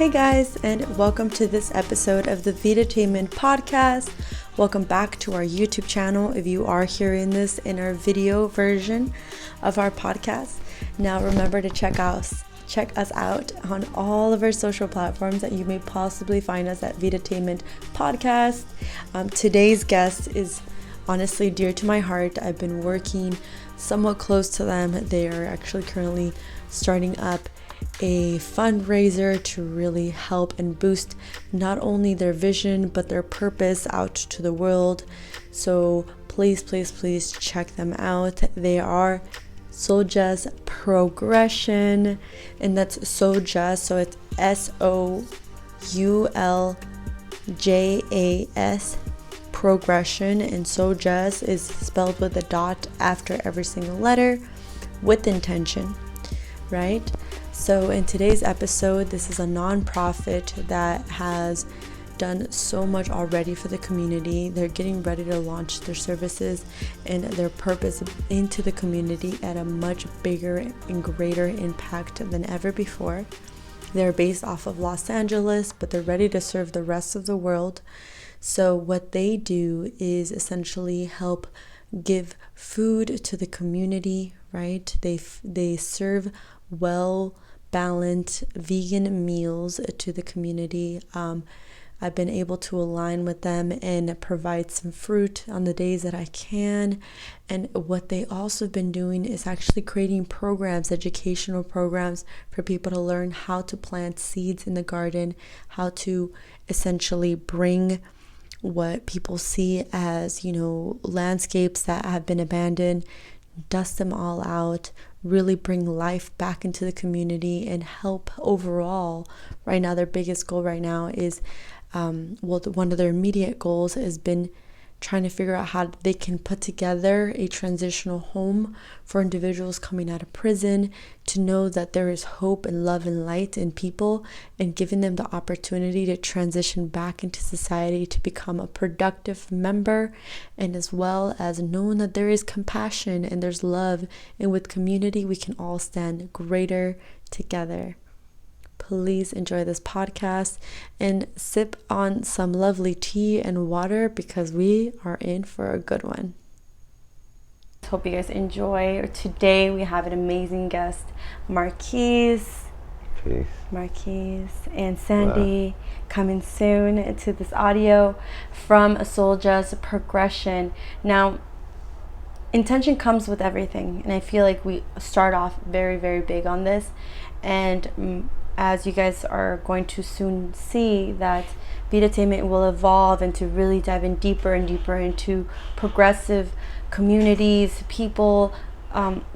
Hey guys, and welcome to this episode of the Vidatainment podcast. Welcome back to our YouTube channel if you are hearing this in our video version of our podcast. Now remember to check us out on all of our social platforms that you may possibly find us at Vidatainment podcast. Today's guest is honestly dear to my heart. I've been working somewhat close to them. They are actually currently starting up a fundraiser to really help and boost not only their vision but their purpose out to the world. So please check them out. They are S.O.U.L.J.A.S Progression, and that's SOULJA, so it's S.O.U.L.J.A.S Progression, and SOULJA.S is spelled with a dot after every single letter with intention, right? So in today's episode, this is a nonprofit that has done so much already for the community. They're getting ready to launch their services and their purpose into the community at a much bigger and greater impact than ever before. They're based off of Los Angeles, but they're ready to serve the rest of the world. So what they do is essentially help give food to the community, right? They serve well-balanced vegan meals to the community. I've been able to align with them and provide some fruit on the days that I can. And what they also have been doing is actually creating programs, educational programs for people to learn how to plant seeds in the garden, how to essentially bring what people see as, landscapes that have been abandoned, dust them all out, really bring life back into the community and help overall. Right now, their biggest goal right now is, one of their immediate goals has been trying to figure out how they can put together a transitional home for individuals coming out of prison, to know that there is hope and love and light in people, and giving them the opportunity to transition back into society to become a productive member, and as well as knowing that there is compassion and there's love, and with community we can all stand greater together. Please enjoy this podcast and sip on some lovely tea and water because we are in for a good one. Hope you guys enjoy. Today we have an amazing guest, Marquis. Peace. Marquis and Sandee, coming soon to this audio from S.O.U.L.J.A.S Progression. Now, intention comes with everything, and I feel like we start off very, very big on this, and as you guys are going to soon see, that Vidatainment will evolve and to really dive in deeper and deeper into progressive communities, people,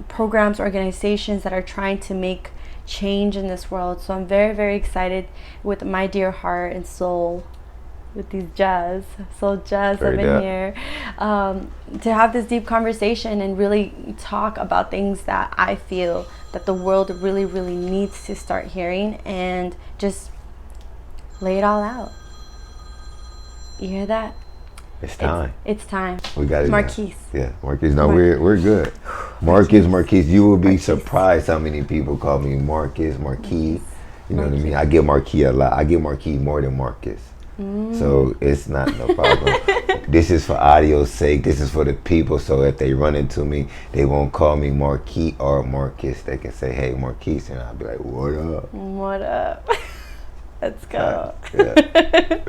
programs, organizations that are trying to make change in this world. So I'm very, very excited with my dear heart and soul, with these SOULJA.S up in here, to have this deep conversation and really talk about things that I feel that the world really, really needs to start hearing, and just lay it all out. You hear that? It's time. It's time. We got it. Marquis. Yeah, Marquis. No, we're good. Marquis. You will be surprised how many people call me Marquis. You know what I mean? I get Marquis a lot. I get Marquis more than Marcus. So it's not no problem. This is for audio's sake. This is for the people. So if they run into me, they won't call me Marquis or Marcus. They can say, "Hey, Marquis," and I'll be like, "What up?" What up? Let's go. Yeah.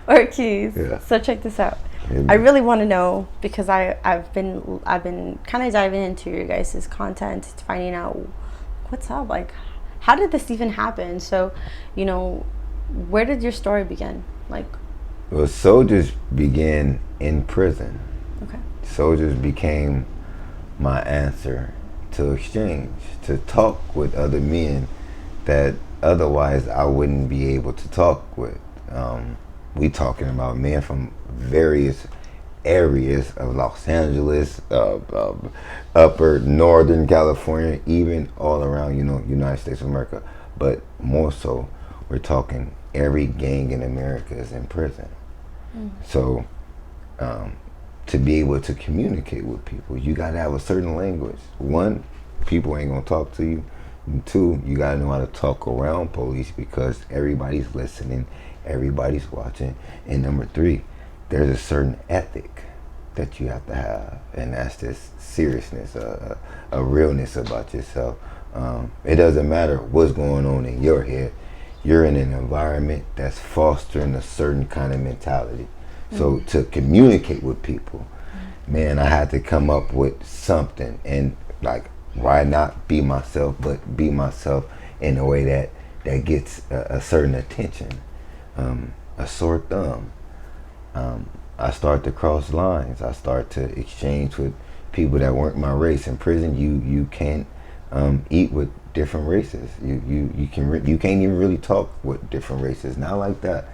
Marquis. Yeah. So check this out. Amen. I really want to know, because I've been kind of diving into your guys' content, finding out what's up. Like, how did this even happen? So, where did your story begin? Well, soldiers began in prison. Okay. Soldiers became my answer to exchange, to talk with other men that otherwise I wouldn't be able to talk with. We talking about men from various areas of Los Angeles, upper northern California, even all around, United States of America. But more so, we're talking every gang in America is in prison. So to be able to communicate with people, you got to have a certain language. One, people ain't going to talk to you. And 2, you gotta know how to talk around police because everybody's listening, everybody's watching. And number 3, there's a certain ethic that you have to have, and that's this seriousness, a realness about yourself. It doesn't matter what's going on in your head. You're in an environment that's fostering a certain kind of mentality. So to communicate with people, man, I had to come up with something. And like, why not be myself, but be myself in a way that gets a certain attention. A sore thumb. I start to cross lines. I start to exchange with people that weren't my race. In prison, you can't eat with different races. You can't even really talk with different races. Not like that.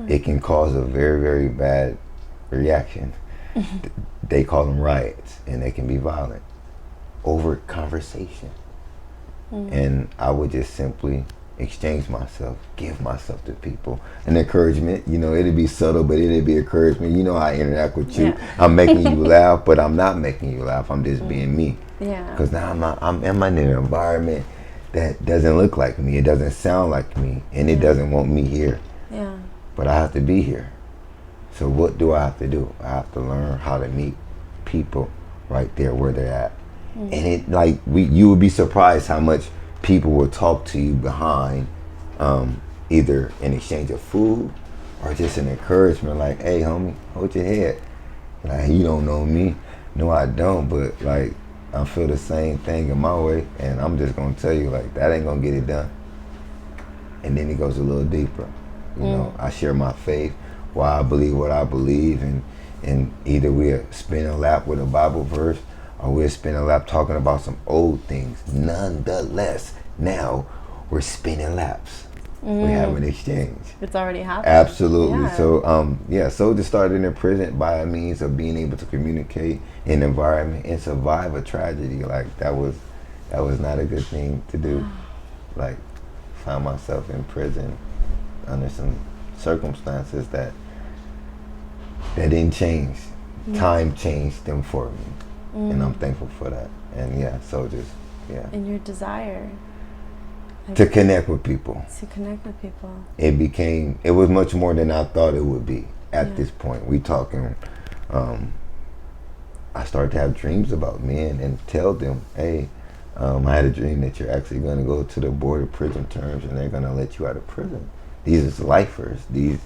It can cause a very, very bad reaction. They call them riots, and they can be violent over conversation. And I would just simply exchange myself, give myself to people. An encouragement, it'd be subtle, but it'd be encouragement. You know how I interact with you. Yeah. I'm making you laugh, but I'm not making you laugh. I'm just being me. Yeah. Because now I'm in an environment that doesn't look like me. It doesn't sound like me, and it doesn't want me here. Yeah. But I have to be here. So what do I have to do? I have to learn how to meet people right there where they're at. And it you would be surprised how much people will talk to you behind either an exchange of food or just an encouragement, like, hey homie, hold your head. Like, you don't know me. No, I don't, but like, I feel the same thing in my way, and I'm just gonna tell you, like, that ain't gonna get it done. And then it goes a little deeper. I share my faith, why I believe what I believe, and either we'll spin a lap with a Bible verse, or we'll spin a lap talking about some old things. Nonetheless, now we're spinning laps. We have an exchange. It's already happened. Absolutely. Yeah. So, SOULJA started in prison by a means of being able to communicate in an environment and survive a tragedy. Like, that was not a good thing to do. Like, found myself in prison under some circumstances that didn't change. Time changed them for me. And I'm thankful for that. And SOULJA, And your desire. To connect with people. It was much more than I thought it would be at this point. We talking, I started to have dreams about men and tell them, hey, I had a dream that you're actually going to go to the board of prison terms and they're going to let you out of prison. These are lifers. These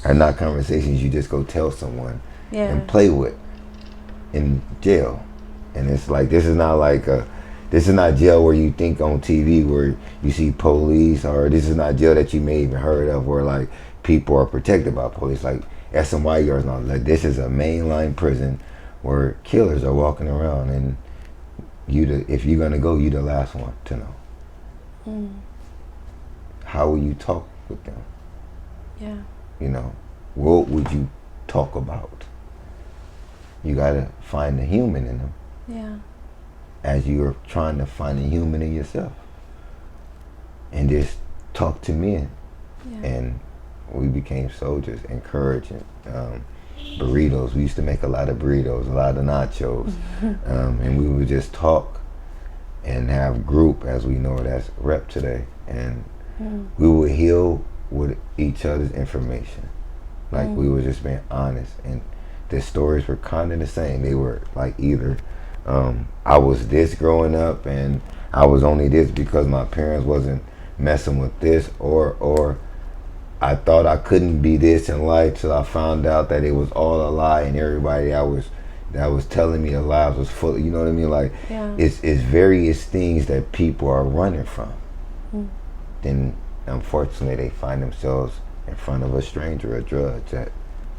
are not conversations you just go tell someone and play with in jail. And it's like, this is not jail where you think on TV where you see police, or this is not jail that you may even heard of where like people are protected by police, like SMY yards and all. Like, this is a mainline prison where killers are walking around, and if you're gonna go, you the last one to know. How will you talk with them? What would you talk about? You gotta find the human in them. As you're trying to find a human in yourself, and just talk to men. And we became soldiers, encouraging burritos. We used to make a lot of burritos, a lot of nachos, and we would just talk and have group, as we know it as rep today, and we would heal with each other's information. Like, we were just being honest, and the stories were kind of the same. They were like, either I was this growing up and I was only this because my parents wasn't messing with this, or I thought I couldn't be this in life till I found out that it was all a lie, and everybody that was telling me the lies was full. You know what I mean? Like, it's various things that people are running from. Then unfortunately they find themselves in front of a stranger, a judge that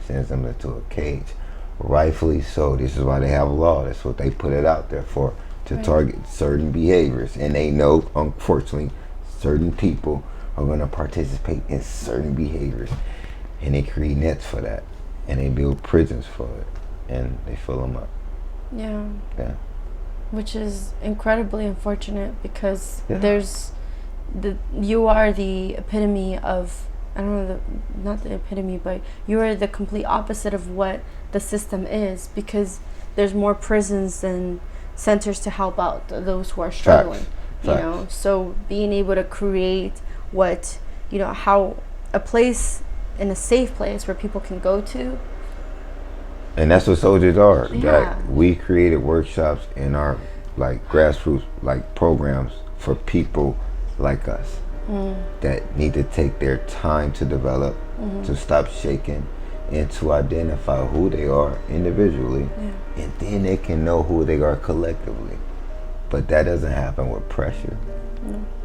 sends them into a cage. Rightfully so. This is why they have a law. That's what they put it out there for, to target certain behaviors. And they know, unfortunately, certain people are going to participate in certain behaviors. And they create nets for that. And they build prisons for it. And they fill them up. Yeah. Which is incredibly unfortunate, because you are the epitome of, I don't know, not the epitome, but you are the complete opposite of what the system is, because there's more prisons than centers to help out those who are struggling. you know. So being able to create what, you know, how a place in a safe place where people can go to. And that's what soldiers are. Yeah. That we created workshops in our like grassroots like programs for people like us that need to take their time to develop, to stop shaking, and to identify who they are individually, and then they can know who they are collectively. But that doesn't happen with pressure.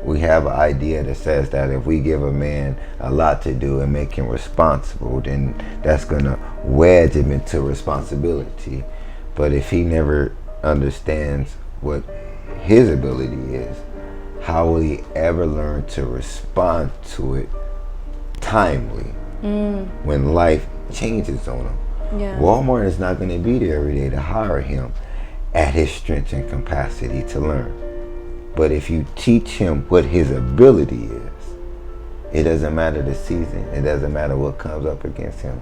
We have an idea that says that if we give a man a lot to do and make him responsible, then that's going to wedge him into responsibility. But if he never understands what his ability is, how will he ever learn to respond to it timely when life changes on him? Yeah. Walmart is not going to be there every day to hire him at his strength and capacity to learn. But if you teach him what his ability is, it doesn't matter the season, it doesn't matter what comes up against him.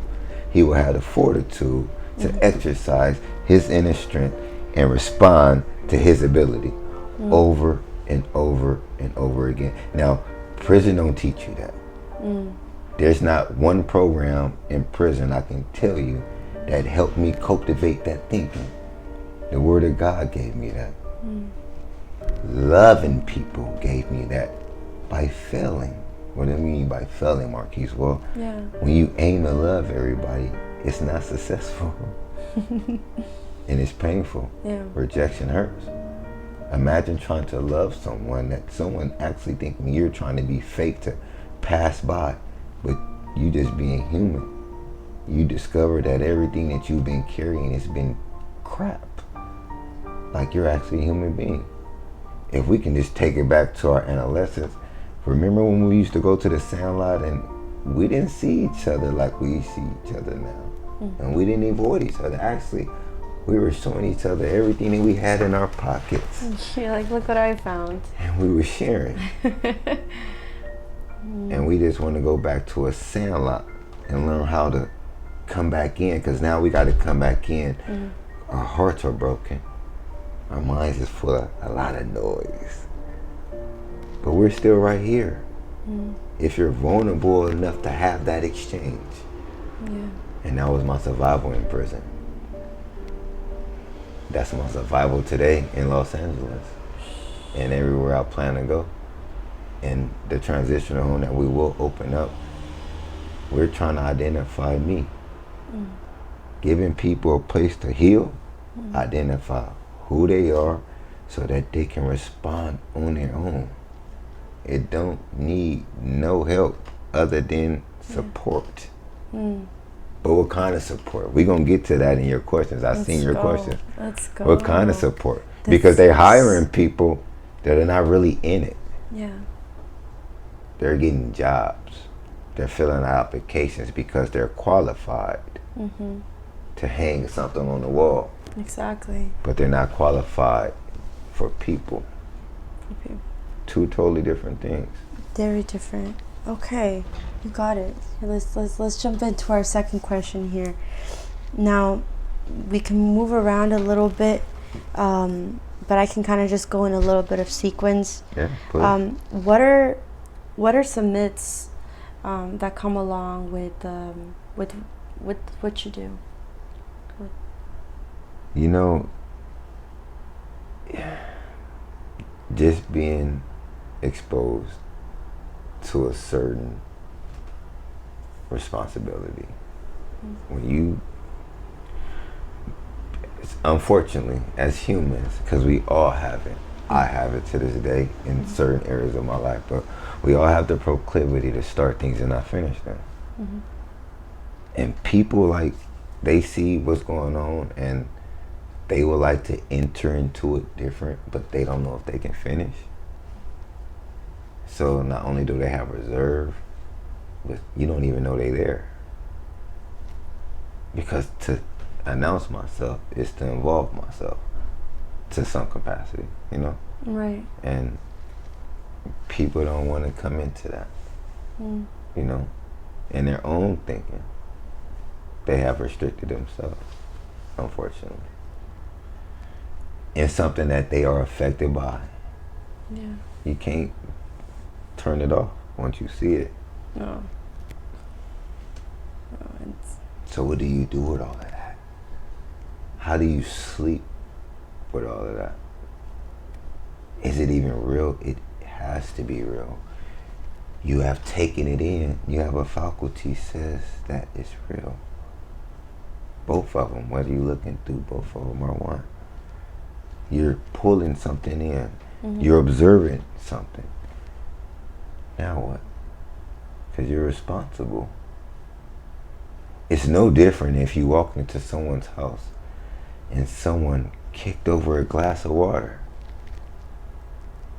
He will have the fortitude to exercise his inner strength and respond to his ability over and over and over again. Now, prison don't teach you that. There's not one program in prison I can tell you that helped me cultivate that thinking. The Word of God gave me that. Loving people gave me that by failing. What do I mean by failing, Marquis? Well, when you aim to love everybody, it's not successful. And it's painful. Rejection hurts. Imagine trying to love someone that someone actually thinking you're trying to be fake to pass by, but you just being human. You discover that everything that you've been carrying has been crap. Like you're actually a human being. If we can just take it back to our adolescence, remember when we used to go to the Sandlot and we didn't see each other like we see each other now. And we didn't avoid each other. Actually, we were showing each other everything that we had in our pockets. You're like, look what I found. And we were sharing. And we just want to go back to a Sandlot and learn how to come back in, because now we got to come back in. Our hearts are broken. Our minds is full of a lot of noise. But we're still right here. If you're vulnerable enough to have that exchange. And that was my survival in prison. That's my survival today in Los Angeles. And everywhere I plan to go. And the transitional home that we will open up, we're trying to identify me. Giving people a place to heal, identify who they are so that they can respond on their own. It don't need no help other than support. But what kind of support? We're going to get to that in your questions. I've seen your questions. Let's go. What kind of support? Because they're hiring people that are not really in it. They're getting jobs. They're filling out applications because they're qualified to hang something on the wall. Exactly. But they're not qualified for people. Two totally different things. Very different. Okay, you got it. Let's jump into our second question here. Now, we can move around a little bit, but I can kind of just go in a little bit of sequence. Yeah, please. What are some myths that come along with what you do? You know, just being exposed to a certain responsibility. When you, unfortunately, as humans, because we all have it, I have it to this day in certain areas of my life, but we all have the proclivity to start things and not finish them. And people, like, they see what's going on and they would like to enter into it different, but they don't know if they can finish. So not only do they have reserve, but you don't even know they're there. Because to announce myself is to involve myself to some capacity, you know? Right. And people don't want to come into that, you know? In their own thinking, they have restricted themselves, unfortunately. In something that they are affected by. Yeah. You can't turn it off once you see it. No. So what do you do with all of that? How do you sleep with all of that? Is it even real? It has to be real. You have taken it in. You have a faculty says that it's real. Both of them, whether you're looking through both of them or one. You're pulling something in. Mm-hmm. You're observing something. Now what? Because you're responsible. It's no different if you walk into someone's house and someone kicked over a glass of water.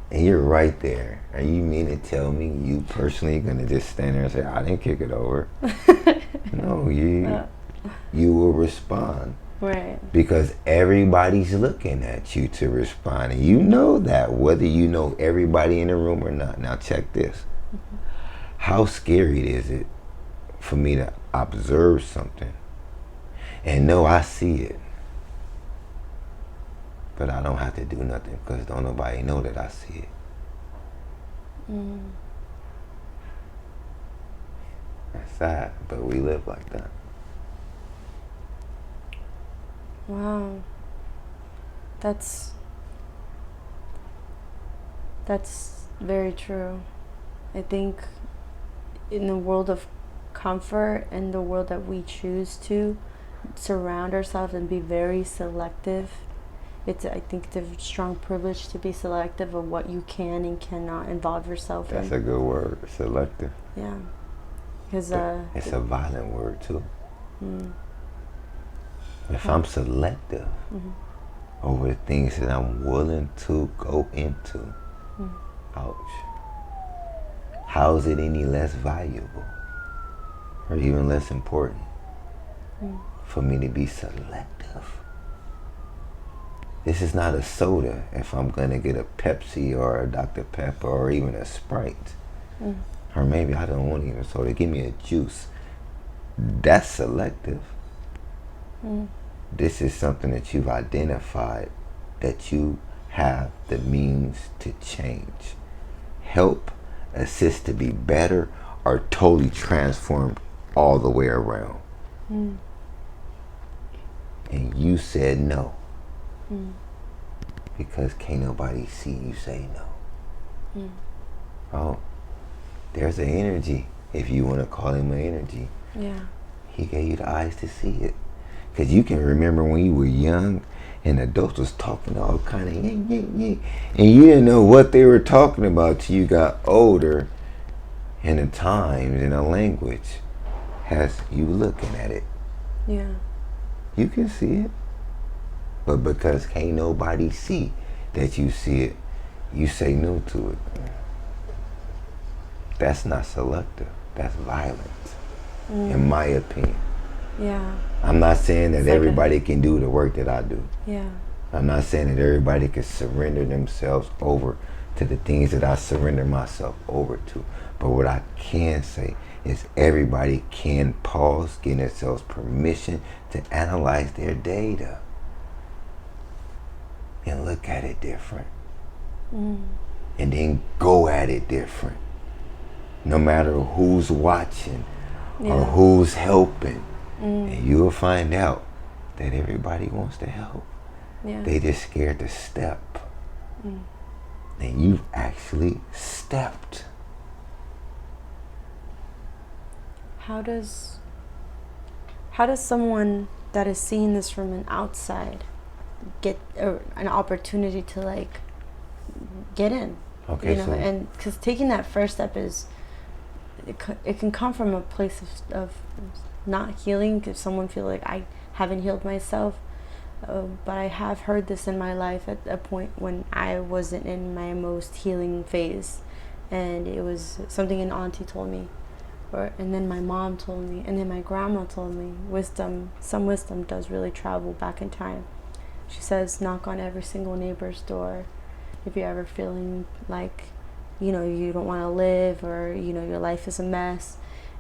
And you're right there. Are you mean to tell me you personally gonna just stand there and say, I didn't kick it over? No, you will respond. Right. Because everybody's looking at you to respond. And you know that, whether you know everybody in the room or not. Now check this. Mm-hmm. How scary is it for me to observe something and know I see it, but I don't have to do nothing because don't nobody know that I see it? Mm. That's sad, but we live like that. Wow. That's very true. I think in the world of comfort and the world that we choose to surround ourselves and be very selective, I think it's a strong privilege to be selective of what you can and cannot involve yourself in. That's a good word, selective. Yeah. Because it's a violent word too. Mm. If I'm selective over the things that I'm willing to go into, ouch. How is it any less valuable or even less important for me to be selective? This is not a soda if I'm going to get a Pepsi or a Dr. Pepper or even a Sprite. Or maybe I don't want even soda. Give me a juice. That's selective. This is something that you've identified that you have the means to change. Help, assist to be better, or totally transformed all the way around. And you said no. Because can't nobody see you say no. Oh, there's an energy, if you want to call him an energy. Yeah. He gave you the eyes to see it. Because you can remember when you were young and adults was talking all kind of and you didn't know what they were talking about till you got older, and the times and the language has you looking at it. Yeah. You can see it. But because can't nobody see that you see it, you say no to it. That's not selective. That's violence, in my opinion. Yeah. I'm not saying that everybody can do the work that I do. Yeah. I'm not saying that everybody can surrender themselves over to the things that I surrender myself over to. But what I can say is everybody can pause, give themselves permission to analyze their data and look at it different. And then go at it different. No matter who's watching or who's helping. And you'll find out that everybody wants to help. Yeah. They just scared to step. And you've actually stepped. How does someone that is seeing this from an outside get an opportunity to like get in? Okay, you know, and because taking that first step is it can come from a place of not healing. If someone feel like I haven't healed myself, but I have heard this in my life at a point when I wasn't in my most healing phase, and it was something an auntie told me, and then my mom told me, and then my grandma told me. Some wisdom does really travel back in time. She says, knock on every single neighbor's door if you're ever feeling like, you know, you don't want to live, or you know your life is a mess.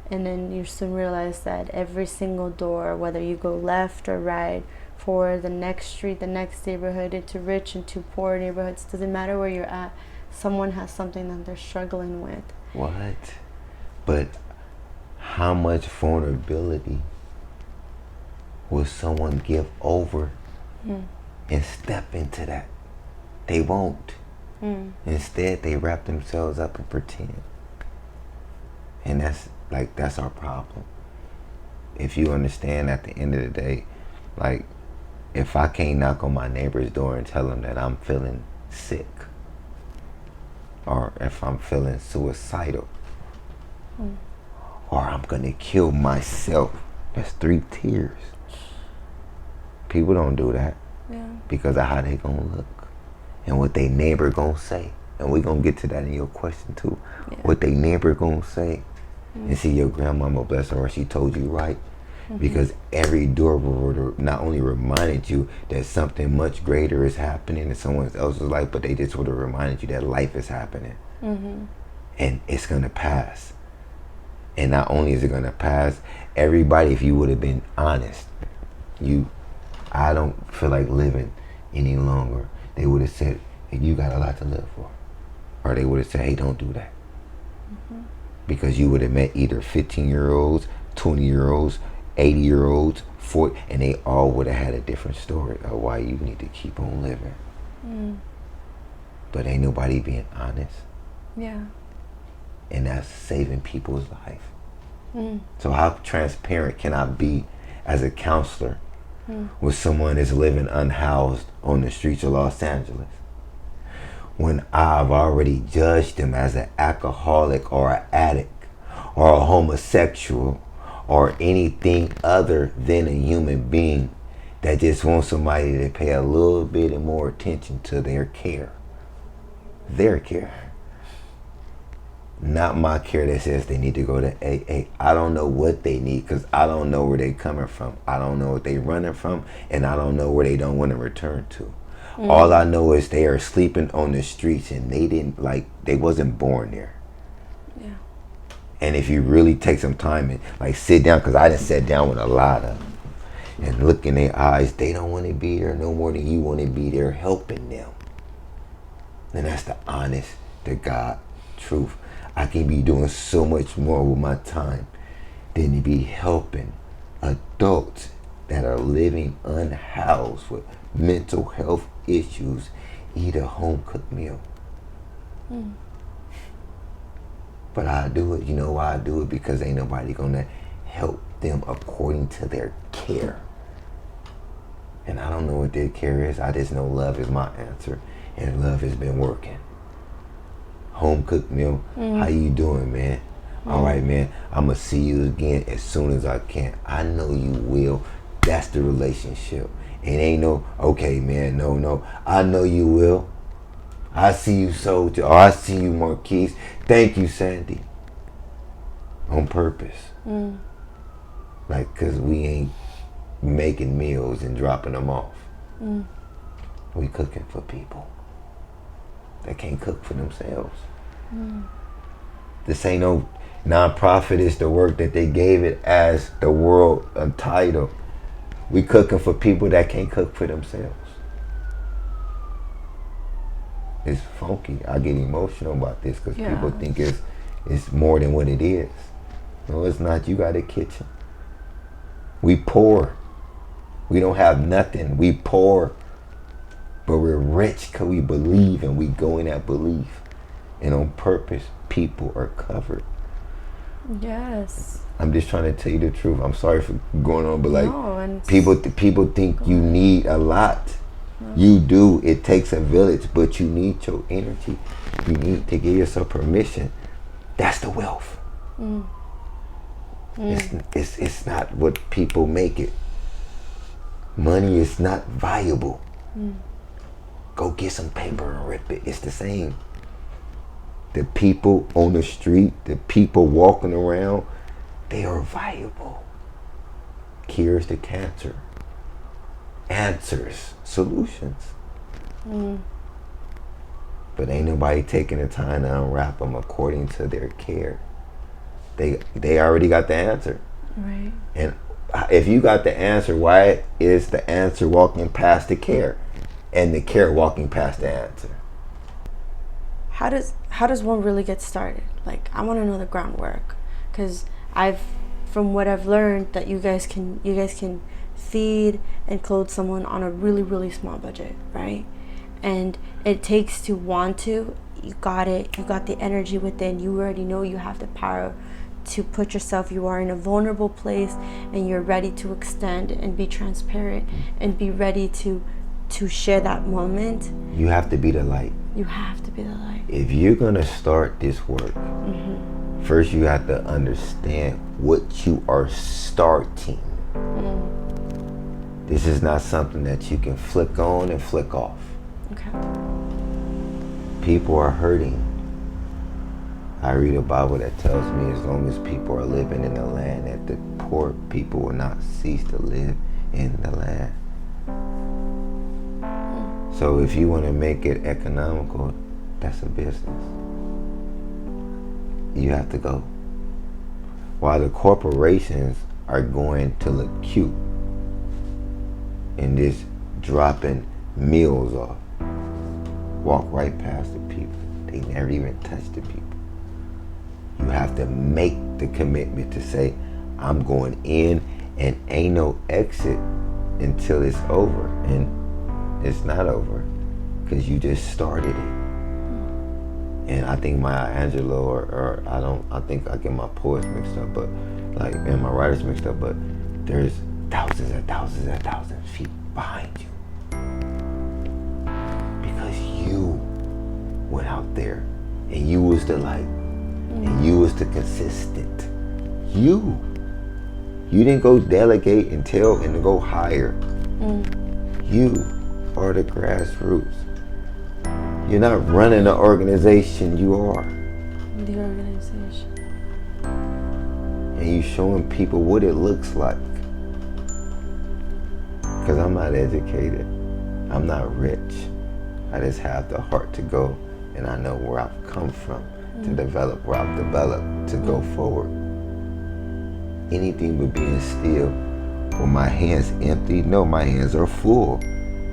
And then you soon realize that every single door, whether you go left or right, for the next street, the next neighborhood, into rich, into poor neighborhoods, doesn't matter where you're at, someone has something that they're struggling with. What? But how much vulnerability will someone give over and step into that? They won't. Instead, they wrap themselves up and pretend. And that's our problem. If you understand, at the end of the day, like, if I can't knock on my neighbor's door and tell them that I'm feeling sick, or if I'm feeling suicidal, or I'm gonna kill myself, that's 3 tears. People don't do that because of how they gonna look and what they neighbor gonna say. And we gonna get to that in your question too. What they neighbor gonna say. And see, your grandmama, bless her, she told you right. Because every doorway not only reminded you that something much greater is happening in someone else's life, but they just would have reminded you that life is happening. And it's gonna pass. And not only is it gonna pass, everybody, if you would have been honest, I don't feel like living any longer, they would have said, hey, you got a lot to live for. Or they would have said, hey, don't do that. Because you would have met either 15-year-olds, 20-year-olds, 80-year-olds, 40, and they all would have had a different story of why you need to keep on living. But ain't nobody being honest. Yeah. And that's saving people's life. So how transparent can I be as a counselor when someone is living unhoused on the streets of Los Angeles, when I've already judged them as an alcoholic or an addict or a homosexual or anything other than a human being that just wants somebody to pay a little bit more attention to their care. Their care. Not my care that says they need to go to AA. I don't know what they need because I don't know where they're coming from. I don't know what they're running from, and I don't know where they don't want to return to. All I know is they are sleeping on the streets and they wasn't born there. Yeah. And if you really take some time and sit down, because I done sat down with a lot of them and look in their eyes, they don't want to be there no more than you want to be there helping them. And that's the honest to God truth. I can be doing so much more with my time than to be helping adults that are living unhoused with mental health issues eat a home cooked meal. But I do it, you know why I do it? Because ain't nobody gonna help them according to their care. And I don't know what their care is. I just know love is my answer, and love has been working. Home cooked meal. How you doing, man? All right, man. I'm gonna see you again as soon as I can. I know you will. That's the relationship. It ain't no, okay, man, no. I know you will. I see you, S.O.U.L.J.A.S, or I see you, Marquis. Thank you, Sandee. On purpose. Because we ain't making meals and dropping them off. We cooking for people that can't cook for themselves. This ain't no nonprofit. It's the work that they gave it as the world title. We cooking for people that can't cook for themselves. It's funky. I get emotional about this because people think it's more than what it is. No, it's not. You got a kitchen. We poor. We don't have nothing. We poor. But we're rich because we believe and we go in that belief. And on purpose, people are covered. Yes. I'm just trying to tell you the truth. I'm sorry for going on, but no, people think you need a lot. You do. It takes a village, but you need your energy. You need to give yourself permission. That's the wealth. It's not what people make it. Money is not viable. Go get some paper and rip it. It's the same. The people on the street, the people walking around, they are viable. Cures to cancer. Answers. Solutions. But ain't nobody taking the time to unwrap them according to their care. They already got the answer. Right. And if you got the answer, why is the answer walking past the care and the care walking past the answer? how does one really get started? Like, I want to know the groundwork, because from what I've learned, that you guys can feed and clothe someone on a really, really small budget, right? And it takes to want to. You got it. You got the energy within. You already know you have the power to put yourself. You are in a vulnerable place, and you're ready to extend and be transparent and be ready to share that moment. You have to be the light. You have to be the light. If you're gonna start this work, first you have to understand what you are starting. This is not something that you can flick on and flick off. Okay. People are hurting. I read a Bible that tells me as long as people are living in the land, that the poor people will not cease to live in the land. So if you want to make it economical, that's a business. You have to go. While the corporations are going to look cute and just dropping meals off, walk right past the people. They never even touch the people. You have to make the commitment to say, I'm going in, and ain't no exit until it's over. And it's not over, because you just started it. And I think Maya Angelou, I think I get my poets mixed up, but and my writers mixed up, but there's thousands and thousands and thousands of feet behind you. Because you went out there, and you was the light, and you was the consistent. You didn't go delegate and tell and to go higher. You are the grassroots. You're not running the organization, you are. The organization. And you showing people what it looks like. Because I'm not educated. I'm not rich. I just have the heart to go, and I know where I've come from to develop where I've developed to go forward. Anything but being still with my hands empty. No, my hands are full.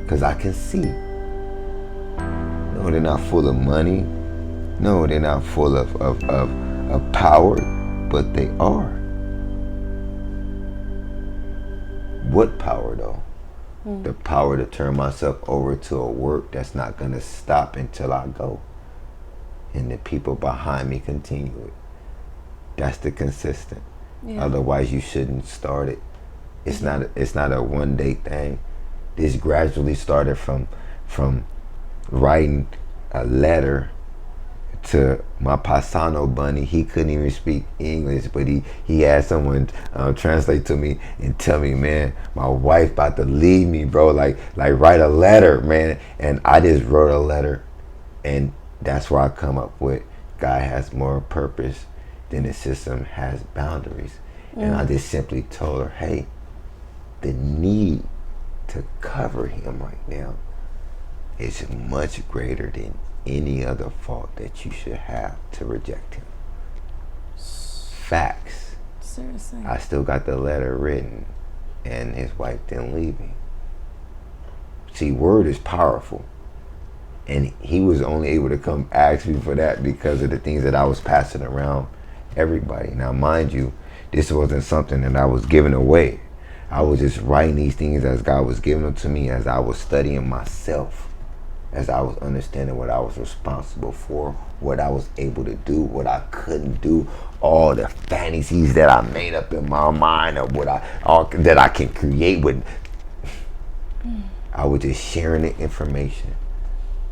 Because I can see. No, they're not full of money. No, they're not full of power, but they are. What power, though? The power to turn myself over to a work that's not going to stop until I go. And the people behind me continue it. That's the consistent. Yeah. Otherwise, you shouldn't start it. It's not a one-day thing. This gradually started from writing a letter to my Paisano bunny. He couldn't even speak English, but he had someone translate to me and tell me, man, my wife about to leave me, bro. Like write a letter, man. And I just wrote a letter, and that's where I come up with God has more purpose than the system has boundaries. And I just simply told her, hey, the need to cover him right now is much greater than any other fault that you should have to reject him. Facts. Seriously. I still got the letter written, and his wife didn't leave me. See, word is powerful. And he was only able to come ask me for that because of the things that I was passing around everybody. Now, mind you, this wasn't something that I was giving away. I was just writing these things as God was giving them to me, as I was studying myself, as I was understanding what I was responsible for, what I was able to do, what I couldn't do, all the fantasies that I made up in my mind of that I can create with. I was just sharing the information,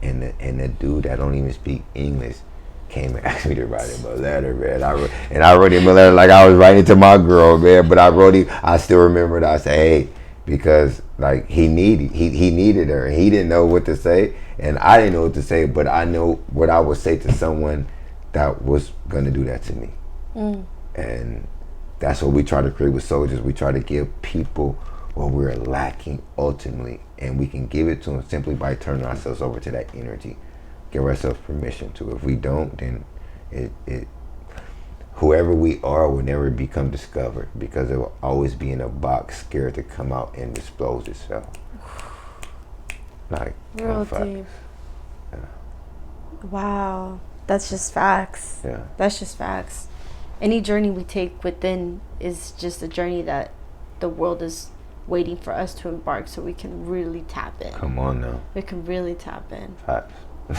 and the dude that don't even speak English came and asked me to write him a letter, man. I wrote him a letter like I was writing to my girl, man. But I still remembered. I said, hey, because like he needed her, and he didn't know what to say, and I didn't know what to say, but I know what I would say to someone that was gonna do that to me. And that's what we try to create with Souljas. We try to give people what we're lacking ultimately, and we can give it to them simply by turning ourselves over to that energy. Give ourselves permission to. If we don't, then whoever we are will never become discovered, because it will always be in a box, scared to come out and disclose itself. Like real deep. Yeah. Wow. That's just facts. Yeah. That's just facts. Any journey we take within is just a journey that the world is waiting for us to embark so we can really tap in. Come on now. We can really tap in. Facts.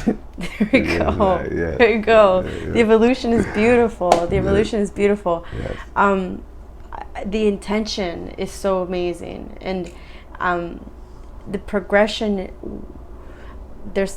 There we go. Like, yeah. There you go. Yeah. The evolution is beautiful. The evolution is beautiful. Yes. The intention is so amazing, and the progression.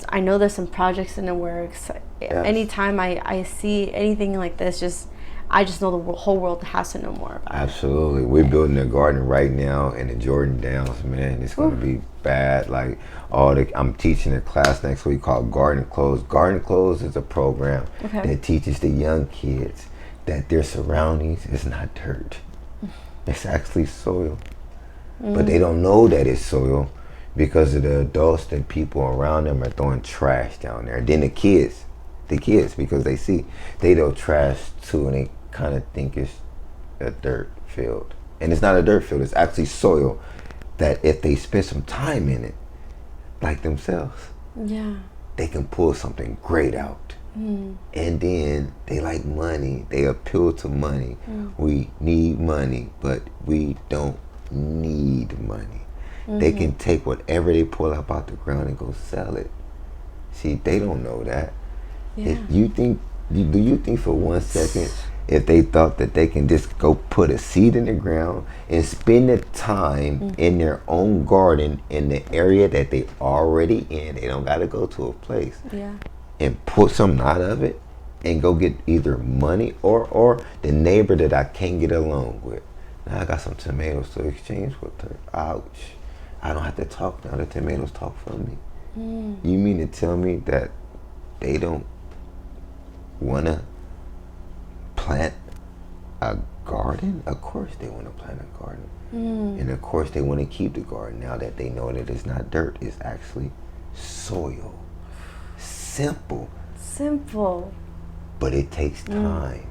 I know there's some projects in the works. Yes. Anytime I see anything like this, I just know the whole world has to know more about Absolutely. We're building a garden right now in the Jordan Downs, man. It's going to be bad. Like I'm teaching a class next week called Garden Clothes. Garden Clothes is a program that teaches the young kids that their surroundings is not dirt. It's actually soil. But they don't know that it's soil because of the adults and people around them are throwing trash down there. Then the kids, because they throw trash too, and they kind of think it's a dirt field. And it's not a dirt field, it's actually soil that if they spend some time in it, like themselves, they can pull something great out. And then they like money, they appeal to money. We need money, but we don't need money. They can take whatever they pull up out the ground and go sell it. See, they don't know that. If you think, do you think for 1 second, if they thought that they can just go put a seed in the ground and spend the time in their own garden in the area that they already in, they don't got to go to a place, and pull something out of it and go get either money or the neighbor that I can't get along with. Now I got some tomatoes to exchange with her. Ouch. I don't have to talk now. The tomatoes talk for me. You mean to tell me that they don't want to plant a garden? Of course they want to plant a garden. And of course they want to keep the garden now that they know that it's not dirt. It's actually soil. Simple. But it takes time.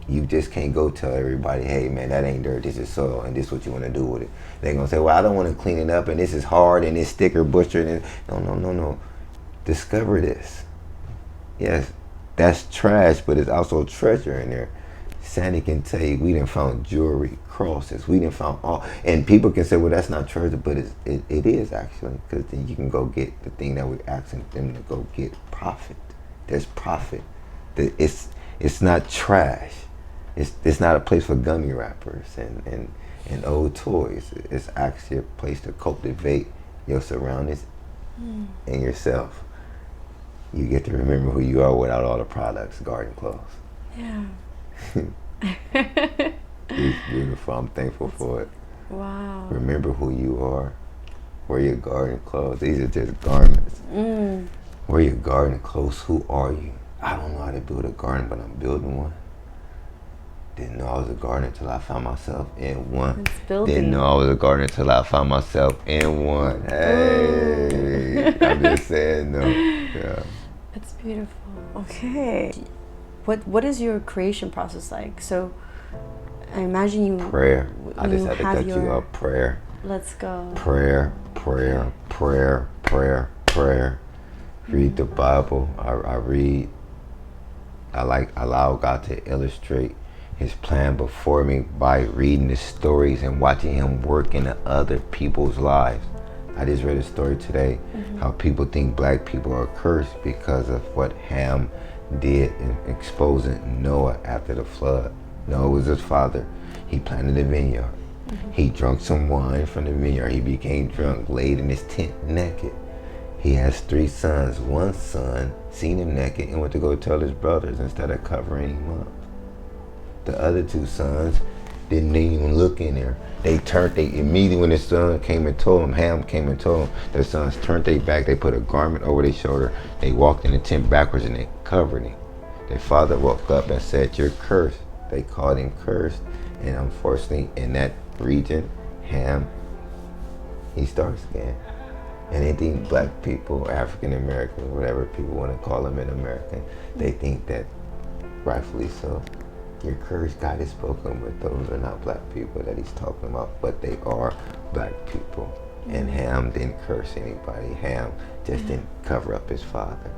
You just can't go tell everybody, hey man, that ain't dirt, this is soil, and this is what you want to do with it. They're going to say, well, I don't want to clean it up, and this is hard, and it's sticker butchered. And no. Discover this. Yes, that's trash, but it's also treasure in there. Sandee can tell you, we done found jewelry, crosses, we done found all, and people can say, well, that's not treasure, but it is actually, because then you can go get the thing that we're asking them to go get, profit. There's profit. It's not trash. It's not a place for gummy wrappers and old toys. It's actually a place to cultivate your surroundings and yourself. You get to remember who you are without all the products, garden clothes. Yeah. It's beautiful. I'm thankful for it. Wow. Remember who you are. Wear your garden clothes. These are just garments. Wear your garden clothes. Who are you? I don't know how to build a garden, but I'm building one. Didn't know I was a gardener until I found myself in one. Didn't know I was a gardener until I found myself in one. Hey, I'm just saying no. Yeah. It's beautiful. Okay. What is your creation process like? So I imagine you prayer. I just had to cut you up. Prayer. Let's go. Prayer. Read the Bible. I read. I allow God to illustrate His plan before me by reading the stories and watching Him work in other people's lives. I just read a story today, how people think black people are cursed because of what Ham did in exposing Noah after the flood. Noah was his father. He planted a vineyard. He drank some wine from the vineyard. He became drunk, laid in his tent naked. He has 3 sons. One son seen him naked and went to go tell his brothers instead of covering him up. The other 2 sons didn't even look in there. They immediately when his son came and told him, Ham came and told him, their sons turned their back, they put a garment over their shoulder, they walked in the tent backwards and they covered him. Their father woke up and said, you're cursed. They called him cursed, and unfortunately in that region, Ham, he starts again. And they think black people, African Americans, whatever people want to call them in America, they think that, rightfully so, you're cursed. God has spoken, but those are not black people that He's talking about, but they are black people. And Ham didn't curse anybody. Ham just didn't cover up his father.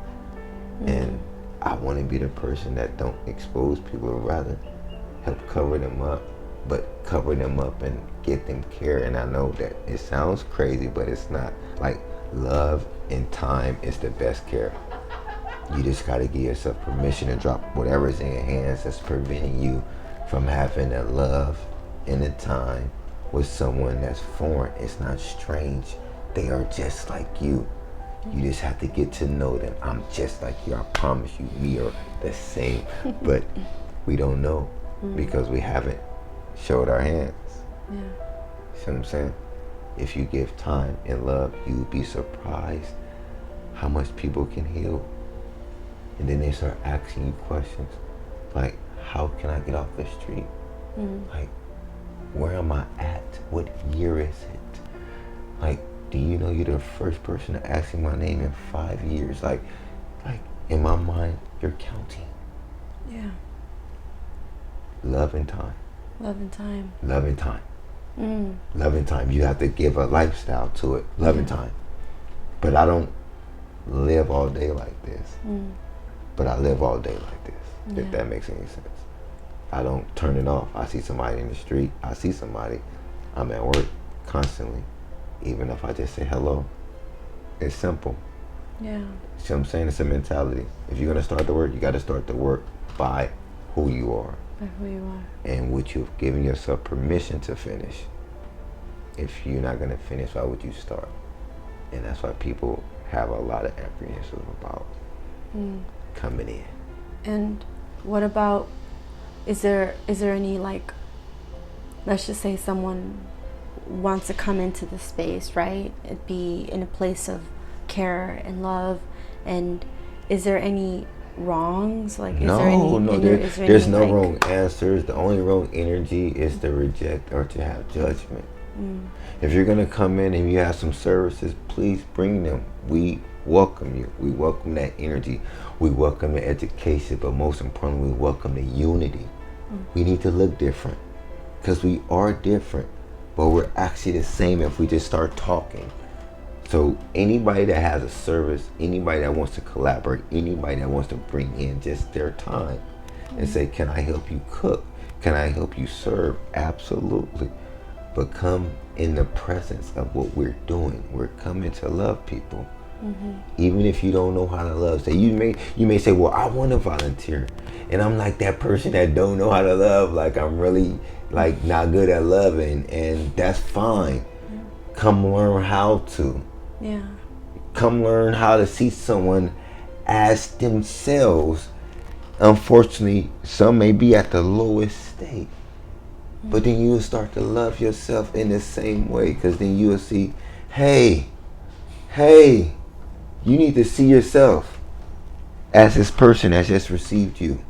And I want to be the person that don't expose people, rather help cover them up, but cover them up and get them care. And I know that it sounds crazy, but it's not. Like, love and time is the best care. You just got to give yourself permission to drop whatever's in your hands that's preventing you from having that love and the time with someone that's foreign. It's not strange. They are just like you. You just have to get to know them. I'm just like you. I promise you, we are the same. But we don't know because we haven't showed our hands. Yeah. See what I'm saying? If you give time and love, you will be surprised how much people can heal. And then they start asking you questions like, how can I get off the street? Like, where am I at? What year is it? Like, do you know you're the first person to ask me my name in 5 years? Like in my mind, you're counting. Yeah. Love and time. Love and time. Love and time. Love and time. You have to give a lifestyle to it. Love and time. But I don't live all day like this. But I live all day like this, if that makes any sense. I don't turn it off. I see somebody in the street. I see somebody. I'm at work constantly. Even if I just say hello, it's simple. Yeah. See what I'm saying? It's a mentality. If you're going to start the work, you got to start the work by who you are. By who you are. And what you've given yourself permission to finish. If you're not going to finish, why would you start? And that's why people have a lot of apprehension about coming in. And what about, is there any, like, let's just say someone wants to come into the space, right? It'd be in a place of care and love, and is there any wrongs? Like, there's no wrong answers. The only wrong energy is to reject or to have judgment. If you're gonna come in and you have some services, please bring them. We welcome you. We welcome that energy. We welcome the education, but most importantly, we welcome the unity. We need to look different because we are different, but we're actually the same if we just start talking. So anybody that has a service, anybody that wants to collaborate, anybody that wants to bring in just their time and say, can I help you cook? Can I help you serve? Absolutely. But come in the presence of what we're doing. We're coming to love people. Even if you don't know how to love. So you may say, well, I want to volunteer. And I'm like that person that don't know how to love. Like, I'm really like not good at loving. And that's fine. Come learn how to. Yeah. Come learn how to see someone as themselves. Unfortunately, some may be at the lowest state. But then you'll start to love yourself in the same way, because then you'll see, hey, you need to see yourself as this person that just received you.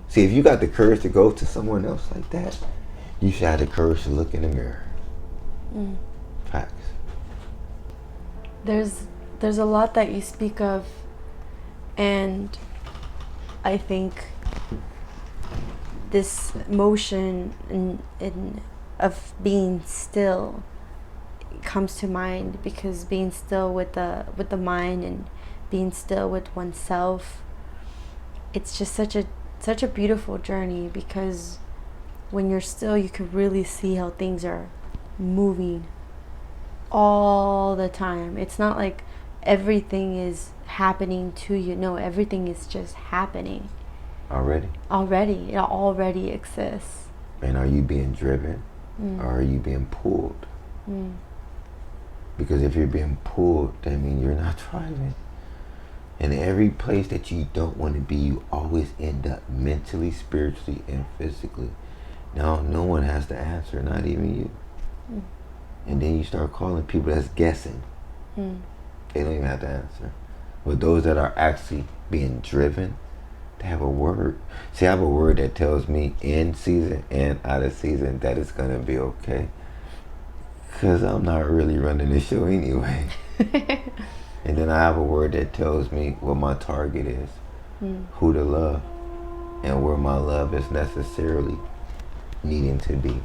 See, if you got the courage to go to someone else like that, you should have the courage to look in the mirror. Facts. There's a lot that you speak of, and I think this motion of being still comes to mind, because being still with the mind and being still with oneself, it's just such a beautiful journey, because when you're still, you can really see how things are moving all the time. It's not like everything is happening to you. No, everything is just happening. It already exists. And are you being driven or are you being pulled? Because if you're being pulled, that means you're not driving. And every place that you don't want to be, you always end up mentally, spiritually, and physically. Now, no one has the answer, not even you. And then you start calling people that's guessing. They don't even have the answer. But those that are actually being driven, they have a word. See, I have a word that tells me in season and out of season that it's going to be okay. Because I'm not really running the show anyway. And then I have a word that tells me what my target is, who to love, and where my love is necessarily needing to be.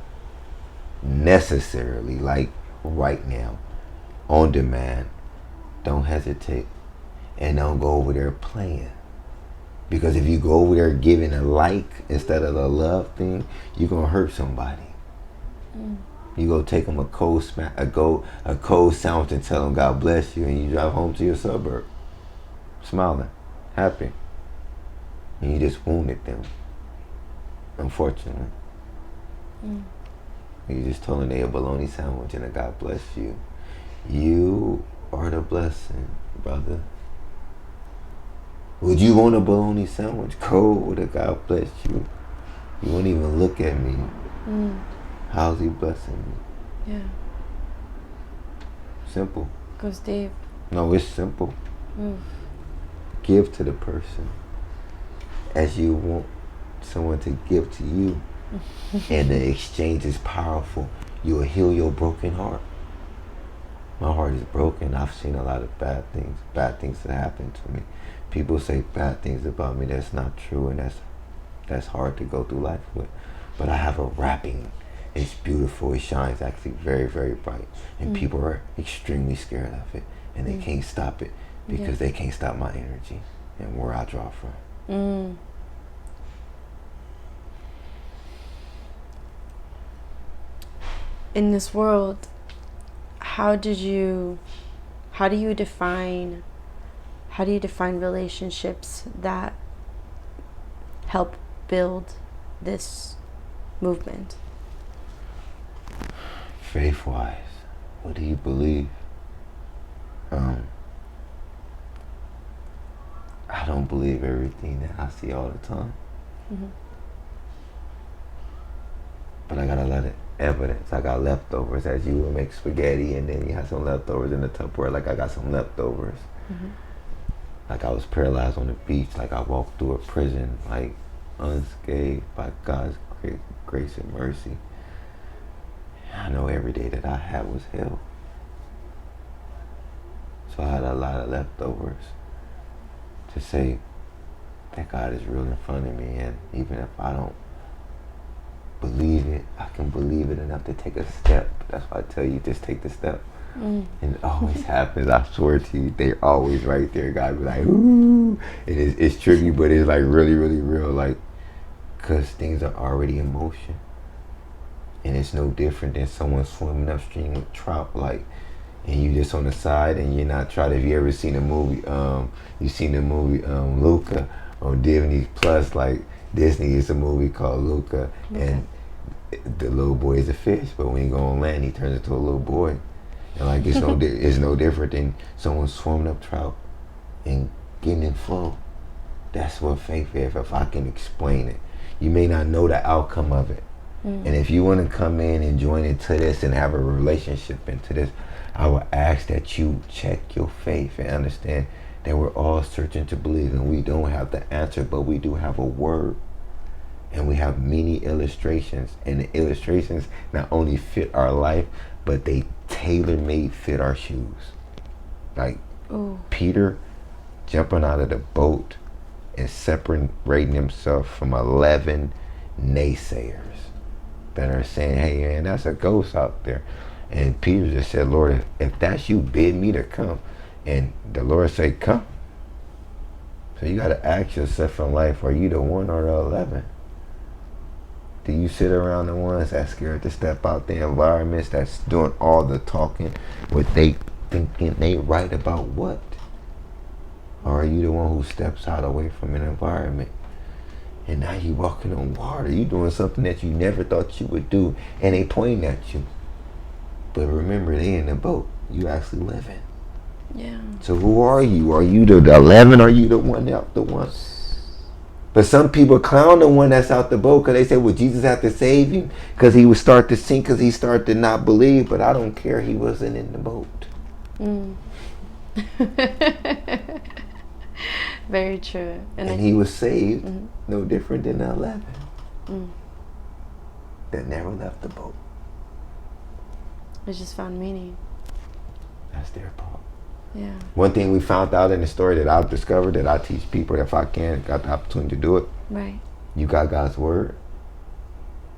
Necessarily, like right now, on demand. Don't hesitate. and don't go over there playing. Because if you go over there giving a like instead of a love thing, you're going to hurt somebody. You go take them a cold sandwich and tell them God bless you, and you drive home to your suburb smiling, happy, and you just wounded them, unfortunately. You just told them they a bologna sandwich and a God bless you. You are the blessing, brother. Would you want a bologna sandwich cold with a God bless you? You won't even look at me. How's he blessing me? Yeah. Simple. Goes deep. No, it's simple. Give to the person as you want someone to give to you. And the exchange is powerful. You will heal your broken heart. My heart is broken. I've seen a lot of bad things that happen to me. People say bad things about me that's not true, and that's hard to go through life with. But I have a wrapping. It's beautiful. It shines actually very, very bright. And people are extremely scared of it. And they can't stop it because they can't stop my energy and where I draw from. In this world, how do you define relationships that help build this movement? Faith-wise, what do you believe? I don't believe everything that I see all the time. But I got a lot of evidence. I got leftovers, as you would make spaghetti and then you have some leftovers in the Tupperware. Like I got some leftovers. Like I was paralyzed on the beach. Like I walked through a prison, like unscathed by God's grace and mercy. I know every day that I had was hell. So I had a lot of leftovers to say that God is real in front of me, and even if I don't believe it, I can believe it enough to take a step. That's why I tell you, just take the step. And it always happens. I swear to you, they're always right there. God be like, ooh. It's tricky, but it's like really, really real. Like, because things are already in motion. And it's no different than someone swimming upstream with trout, like, and you just on the side and you're not trout. If you ever seen a movie, Luca on Disney Plus, like Disney is a movie called Luca, and the little boy is a fish, but when he go on land, he turns into a little boy. And like it's no different than someone swimming up trout and getting in flow. That's what faith is. If I can explain it, you may not know the outcome of it. And if you want to come in and join into this and have a relationship into this, I would ask that you check your faith and understand that we're all searching to believe, and we don't have the answer, but we do have a word. And we have many illustrations, and the illustrations not only fit our life, but they tailor-made fit our shoes. Like Peter jumping out of the boat and separating himself from 11 naysayers that are saying, hey man, that's a ghost out there. And Peter just said, Lord, if that's you, bid me to come. And the Lord said, come. So you got to ask yourself in life, are you the one or the 11? Do you sit around the ones that's scared to step out the environments, that's doing all the talking, what they thinking they right about what? Or are you the one who steps out away from an environment and now you walking on water? You doing something that you never thought you would do, and they pointing at you. But remember, they in the boat. You actually living. Yeah. So who are you? Are you the 11? Or are you the one out the one? But some people clown the one that's out the boat because they say, well, Jesus had to save him because he would start to sink because he started to not believe. But I don't care. He wasn't in the boat. Very true. And he was saved, no different than the 11 that never left the boat. They just found meaning. That's their part. Yeah. One thing we found out in the story that I've discovered, that I teach people if I can, got the opportunity to do it. Right. You got God's word.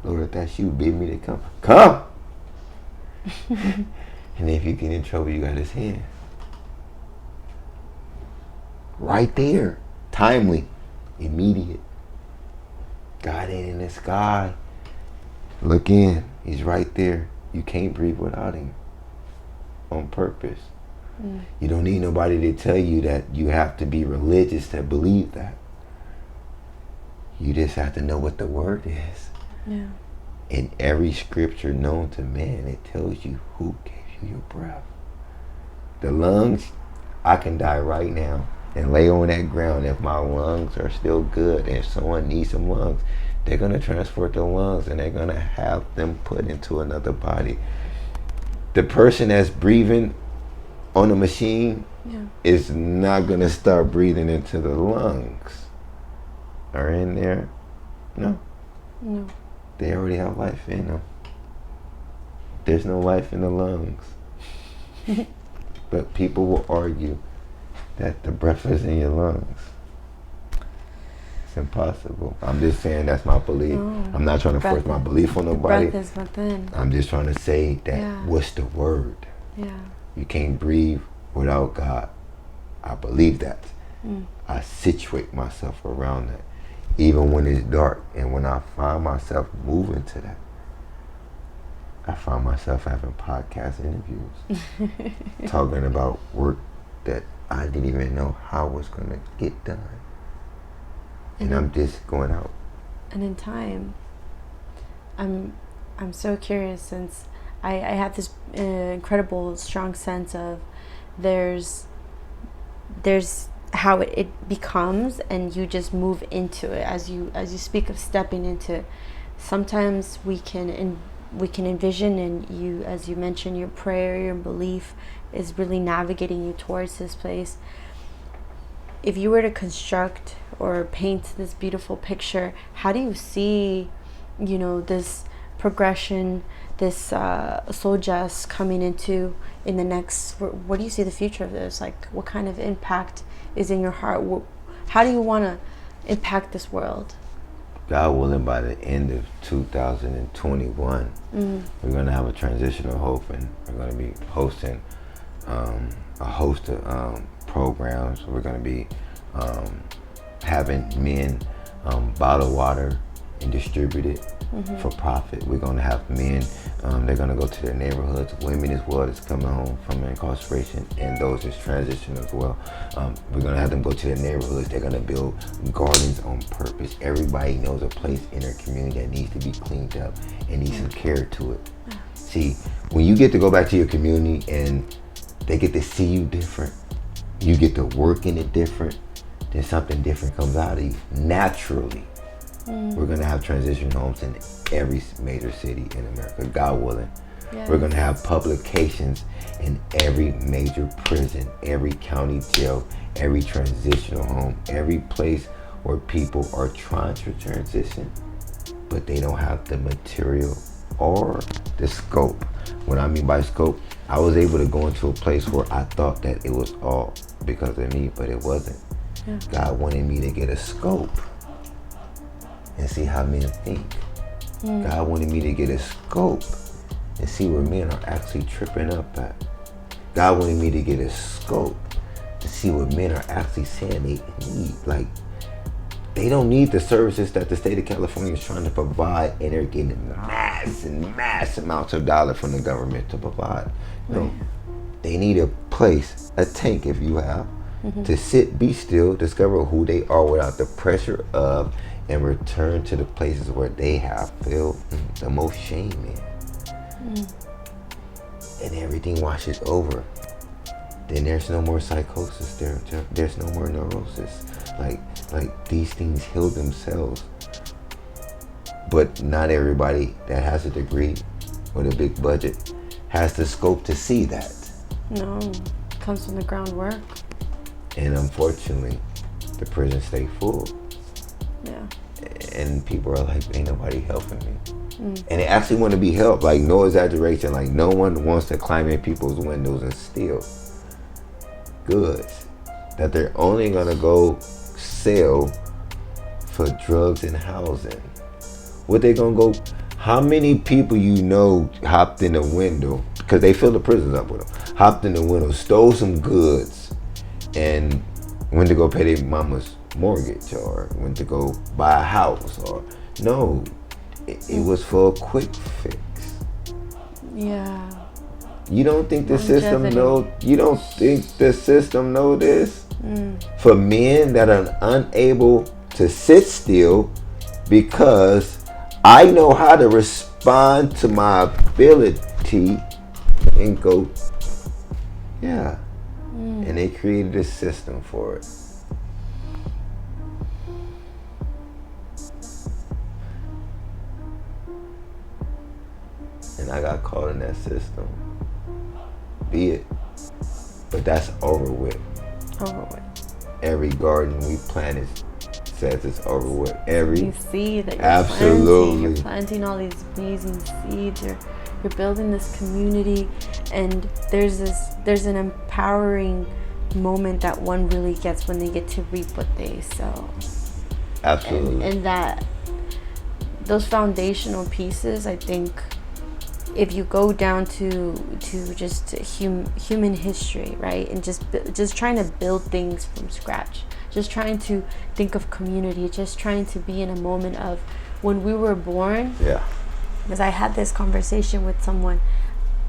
Lord, if that's you, bid me to come. Come! And if you get in trouble, you got his hand. Right there. Timely. Immediate. God ain't in the sky. Look in. He's right there. You can't breathe without him. On purpose. You don't need nobody to tell you that you have to be religious to believe that. You just have to know what the word is. Yeah. In every scripture known to man, it tells you who gave you your breath. The lungs, I can die right now and lay on that ground. If my lungs are still good and if someone needs some lungs, they're going to transport the lungs and they're going to have them put into another body. The person that's breathing on the machine is not going to start breathing into the lungs. Are in there? No. They already have life in them. There's no life in the lungs. But people will argue that the breath is in your lungs. It's impossible. I'm just saying that's my belief. I'm not trying to force my belief on nobody. Breath is within. I'm just trying to say that what's the word? Yeah. You can't breathe without God. I believe that. I situate myself around that. Even when it's dark and when I find myself moving to that. I find myself having podcast interviews. Talking about work that I didn't even know how was going to get done. And I'm just going out. And in time, I'm so curious since I have this incredible strong sense of there's how it becomes and you just move into it as you speak of stepping into it. Sometimes we can envision, and you, as you mentioned, your prayer, your belief is really navigating you towards this place. If you were to construct or paint this beautiful picture, how do you see, this progression, this Souljas coming into in the next? What do you see the future of this? Like, what kind of impact is in your heart? How do you want to impact this world? God willing, by the end of 2021, we're going to have a transitional hope, and we're going to be hosting a host of programs. We're going to be having men bottle water and distribute it for profit. We're going to have men, they're going to go to their neighborhoods, women as well that's coming home from incarceration, and those that's transition as well. We're going to have them go to their neighborhoods. They're going to build gardens on purpose. Everybody knows a place in their community that needs to be cleaned up and needs some care to it. See, when you get to go back to your community and they get to see you different, you get to work in it different, then something different comes out of you naturally. We're going to have transition homes in every major city in America, God willing. Yes. We're going to have publications in every major prison, every county jail, every transitional home, every place where people are trying to transition, but they don't have the material or the scope. What I mean by scope, I was able to go into a place where I thought that it was all because of me, but it wasn't. Yeah. God wanted me to get a scope and see how men think. God wanted me to get a scope and see where men are actually tripping up at. God wanted me to get a scope to see what men are actually saying they need. Like, they don't need the services that the state of California is trying to provide, and they're getting mass amounts of dollars from the government to provide. No, they need a place, a tank if you have, to sit, be still, discover who they are without the pressure of, and return to the places where they have felt the most shame in. And everything washes over. Then there's no more psychosis. There's no more neurosis. Like these things heal themselves. But not everybody that has a degree with a big budget has the scope to see that. No, it comes from the groundwork. And unfortunately, the prisons stay full. Yeah. And people are like, ain't nobody helping me. And they actually want to be helped. Like, no exaggeration. Like, no one wants to climb in people's windows and steal goods that they're only going to go sell for drugs and housing. What they going to go... How many people you know hopped in the window, because they fill the prisons up with them, hopped in the window, stole some goods, and When to go pay their mama's mortgage, or when to go buy a house, or no, it was for a quick fix. Yeah. You don't think the system Longevity. know? You don't think the system know this? For men that are unable to sit still because I know how to respond to my ability and go, yeah. And they created a system for it. And I got caught in that system. Be it. But that's over with. Over with. Every garden we planted says it's over with. Every You see that you're absolutely planting all these amazing seeds. You're building this community, and there's an empowering moment that one really gets when they get to reap what they sow. Absolutely. And that those foundational pieces, I think, if you go down to just human history, right, and just trying to build things from scratch, just trying to think of community, just trying to be in a moment of when we were born. Yeah. Because I had this conversation with someone.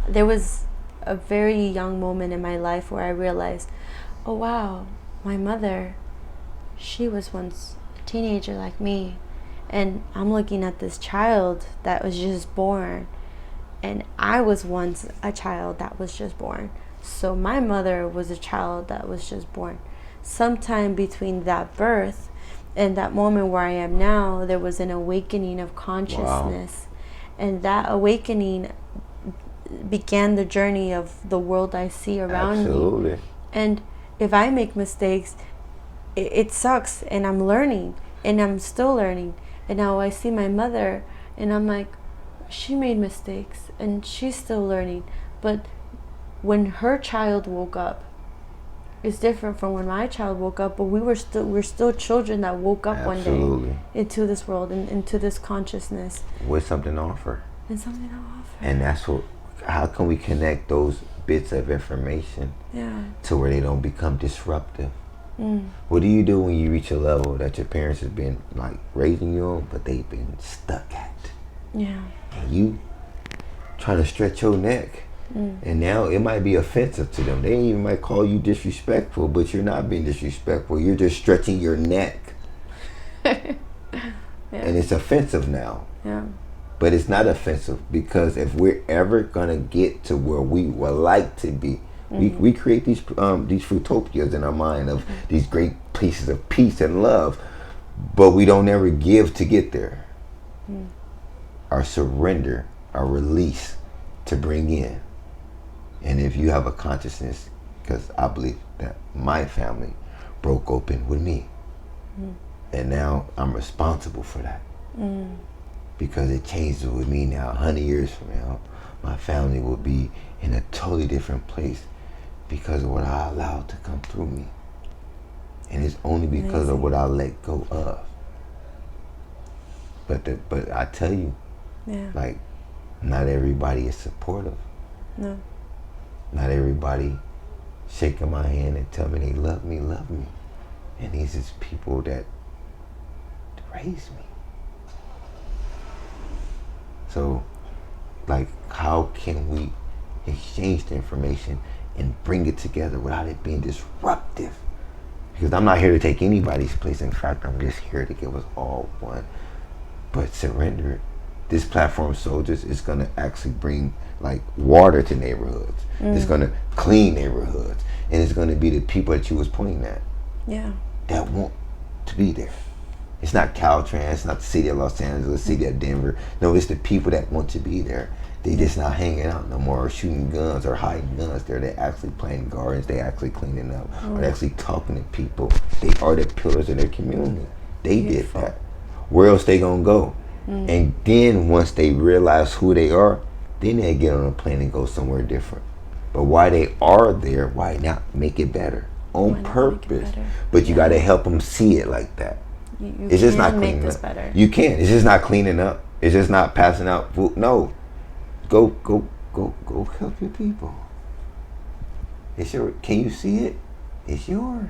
There was a very young moment in my life where I realized, oh wow, my mother, she was once a teenager like me, and I'm looking at this child that was just born, and I was once a child that was just born. So my mother was a child that was just born. Sometime between that birth and that moment where I am now, there was an awakening of consciousness. Wow. And that awakening began the journey of the world I see around Absolutely. me. And if I make mistakes, it sucks, and I'm learning, and I'm still learning. And now I see my mother, and I'm like, she made mistakes, and she's still learning. But when her child woke up, it's different from when my child woke up. But we're still children that woke up Absolutely. one day into this world and into this consciousness with something to offer. And something to offer. And that's what. How can we connect those bits of information to where they don't become disruptive? What do you do when you reach a level that your parents have been like raising you on, but they've been stuck at? Yeah. And you trying to stretch your neck. And now it might be offensive to them. They even might call you disrespectful, but you're not being disrespectful. You're just stretching your neck. And it's offensive now. Yeah. But it's not offensive, because if we're ever gonna get to where we would like to be, we create these fruitopias in our mind of these great pieces of peace and love, but we don't ever give to get there. Our surrender, our release to bring in. And if you have a consciousness, because I believe that my family broke open with me, and now I'm responsible for that. Because it changed with me now. 100 years from now, my family will be in a totally different place because of what I allowed to come through me. And it's only because of what I let go of. But I tell you, like, not everybody is supportive. No. Not everybody shaking my hand and tell me they love me. And these is people that raised me. So, like, how can we exchange the information and bring it together without it being disruptive? Because I'm not here to take anybody's place. In fact, I'm just here to give us all one. But surrender. This platform, Souljas, is going to actually bring, like, water to neighborhoods. It's going to clean neighborhoods. And it's going to be the people that you was pointing at. Yeah. That want to be there. It's not Caltrans, it's not the city of Los Angeles, the city of Denver. No, it's the people that want to be there. They just not hanging out no more or shooting guns or hiding guns there. They're actually playing gardens, they actually cleaning up, or they're actually talking to people. They are the pillars of their community. They did that. Where else they gonna go? And then once they realize who they are, then they get on a plane and go somewhere different. But while they are there, why not make it better? On purpose. But you gotta help them see it like that. It's just not cleaning up. Better. You can. It's just not cleaning up. It's just not passing out food. No. Go help your people. It's your. Can you see it? It's yours.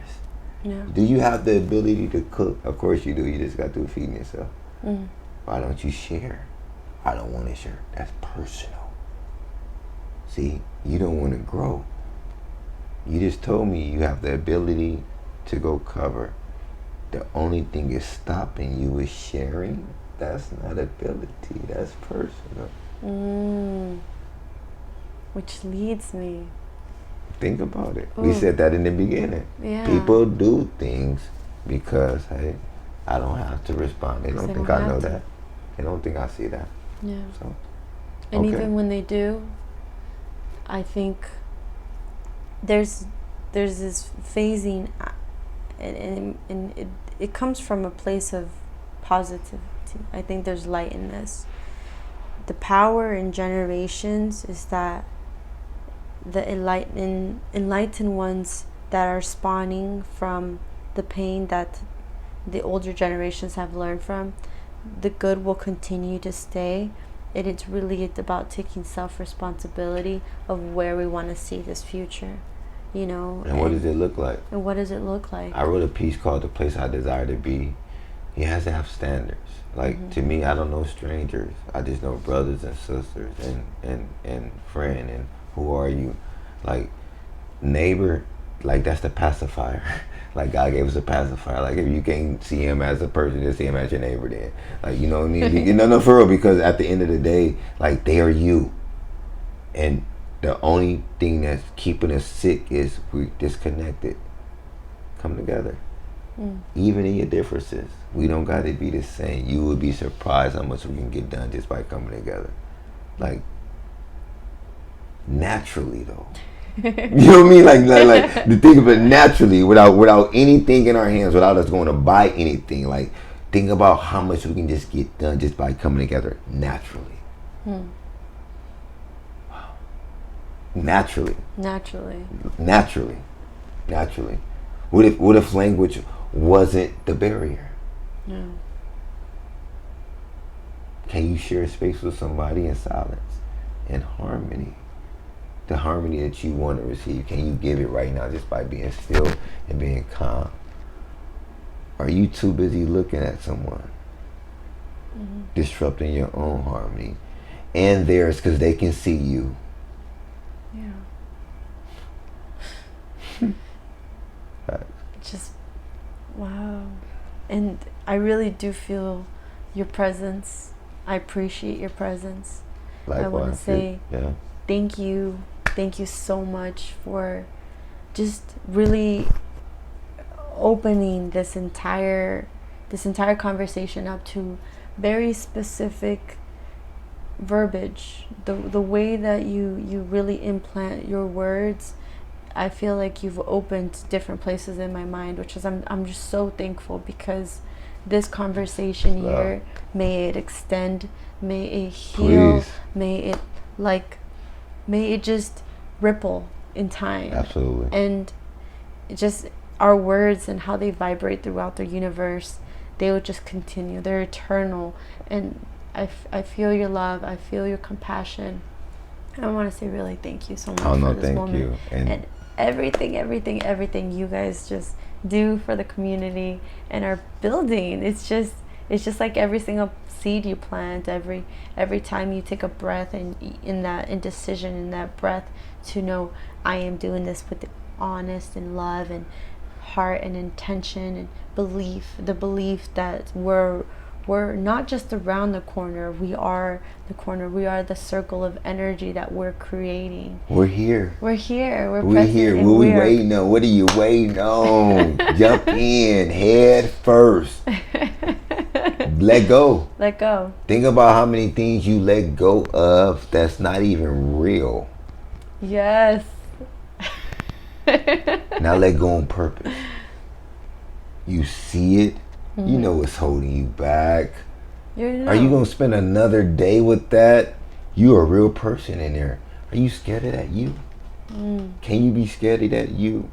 Yeah. Do you have the ability to cook? Of course you do. You just got through feeding yourself. Mm. Why don't you share? I don't want to share. That's personal. See, you don't want to grow. You just told me you have the ability to go cover. The only thing is stopping you is sharing. That's not ability. That's personal. Which leads me. Think about it. Ooh. We said that in the beginning. Yeah. People do things because, hey, I don't have to respond. They don't think I know that. They don't think I see that. Yeah. So, and even when they do, I think there's this phasing, and it comes from a place of positivity. I think there's light in this. The power in generations is that the enlightened ones that are spawning from the pain that the older generations have learned from, the good will continue to stay. And it's really about taking self-responsibility of where we want to see this future, you know. And what does it look like? And what does it look like? I wrote a piece called "The Place I Desire to Be." He has to have standards. Like, to me, I don't know strangers. I just know brothers and sisters and friend and who are you. Like, neighbor, like, that's the pacifier. Like, God gave us a pacifier. Like, if you can't see him as a person, just see him as your neighbor then. Like, you know what I mean? No, for real, because at the end of the day, like, they are you. And the only thing that's keeping us sick is we disconnected. Come together. Even in your differences, we don't got to be the same. You would be surprised how much we can get done just by coming together. Like, naturally, though. You know what I mean? Like the thing of it, naturally, without anything in our hands, without us going to buy anything. Like, think about how much we can just get done just by coming together naturally. Wow. Naturally. What if language wasn't the barrier? No. Can you share space with somebody in silence, in harmony? The harmony that you want to receive, can you give it right now just by being still and being calm? Are you too busy looking at someone, disrupting your own harmony and theirs because they can see you? Yeah. Just, wow. And I really do feel your presence. I appreciate your presence. Likewise. I want to say thank you. Thank you so much for just really opening this entire conversation up to very specific verbiage. The way that you really implant your words, I feel like you've opened different places in my mind, which is I'm just so thankful, because this conversation here, may it extend, may it heal, may it just ripple in time. Absolutely. And just our words and how they vibrate throughout the universe, they will just continue. They're eternal. And I feel your love. I feel your compassion. I want to say really thank you so much for this moment. You. And everything you guys just do for the community and are building. It's just like every single seed you plant, every time you take a breath, and in that indecision, in that breath, to know I am doing this with honest and love and heart and intention and belief. The belief that we're not just around the corner, we are the corner, we are the circle of energy that we're creating. We're here. We're here. We're here. What we waiting on? What are you waiting on? Jump in head first. Let go. Let go. Think about how many things you let go of that's not even real. Yes. Now let go on purpose. You see it. You know it's holding you back. Are you going to spend another day with that? You're a real person in there. Are you scared of that you? Can you be scared of that you?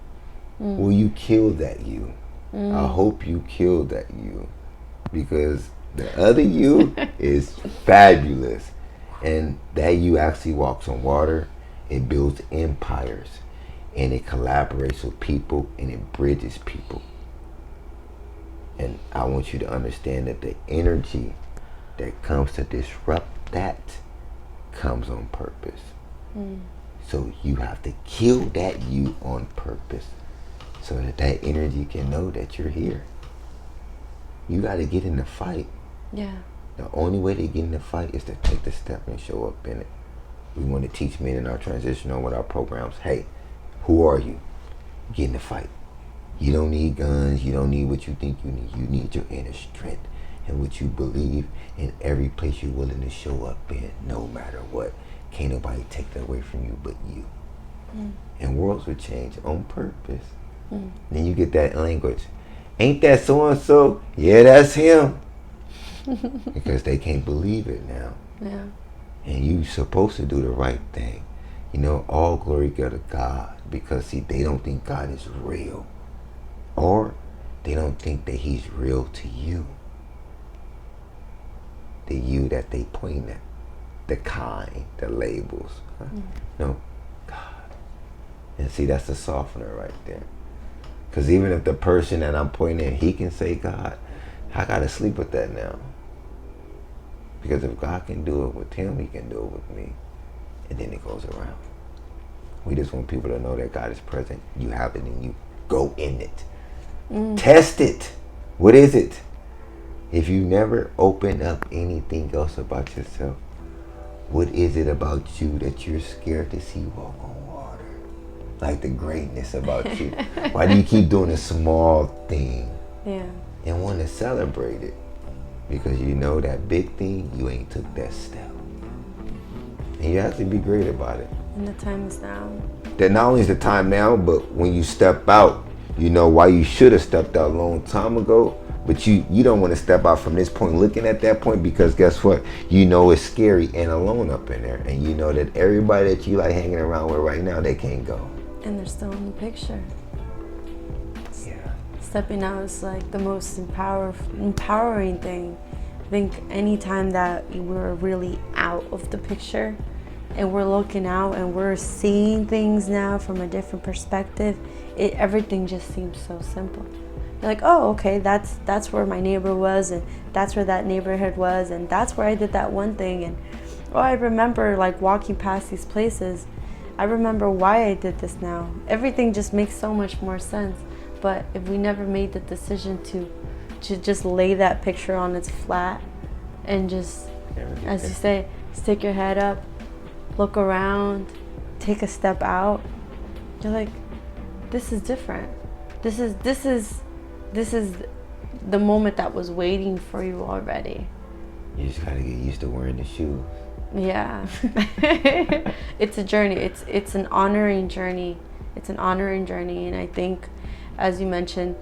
Will you kill that you? I hope you kill that you. Because the other you is fabulous. And that you actually walks on water. It builds empires. And it collaborates with people. And it bridges people. And I want you to understand that the energy that comes to disrupt that comes on purpose. So you have to kill that you on purpose so that that energy can know that you're here. You got to get in the fight. Yeah. The only way to get in the fight is to take the step and show up in it. We want to teach men in our transitional with our programs, hey, who are you? Get in the fight. You don't need guns. You don't need what you think you need. You need your inner strength and what you believe in every place you're willing to show up in, no matter what. Can't nobody take that away from you but you. And worlds will change on purpose. Then you get that language. Ain't that so-and-so? Yeah, that's him. Because they can't believe it now. Yeah. And you supposed to do the right thing. You know, all glory go to God. Because, see, they don't think God is real. Or they don't think that he's real to you. The you that they point at. The kind, the labels. No, God. And see, that's the softener right there. Because even if the person that I'm pointing at, he can say God, I got to sleep with that now. Because if God can do it with him, he can do it with me. And then it goes around. We just want people to know that God is present. You have it in you. Go in it. Test it. What is it? If you never open up anything else about yourself, what is it about you that you're scared to see walk on water? Like the greatness about you. Why do you keep doing a small thing? Yeah. And want to celebrate it? Because you know that big thing, you ain't took that step. And you have to be great about it. And the time is now. That not only is the time now, but when you step out, you know why you should have stepped out a long time ago. But you don't want to step out from this point looking at that point, because guess what? You know it's scary and alone up in there. And you know that everybody that you like hanging around with right now, they can't go. And they're still in the picture. Yeah. Stepping out is like the most empowering thing. I think anytime that we're really out of the picture and we're looking out and we're seeing things now from a different perspective, everything just seems so simple. You're like, oh, okay, that's where my neighbor was, and that's where that neighborhood was, and that's where I did that one thing, and oh, I remember like walking past these places. I remember why I did this now. Everything just makes so much more sense. But if we never made the decision to just lay that picture on its flat and just, as you say, stick your head up, look around, take a step out, you're like, this is different. This is the moment that was waiting for you already. You just gotta get used to wearing the shoes. Yeah. It's a journey. It's an honoring journey. It's an honoring journey. And I think, as you mentioned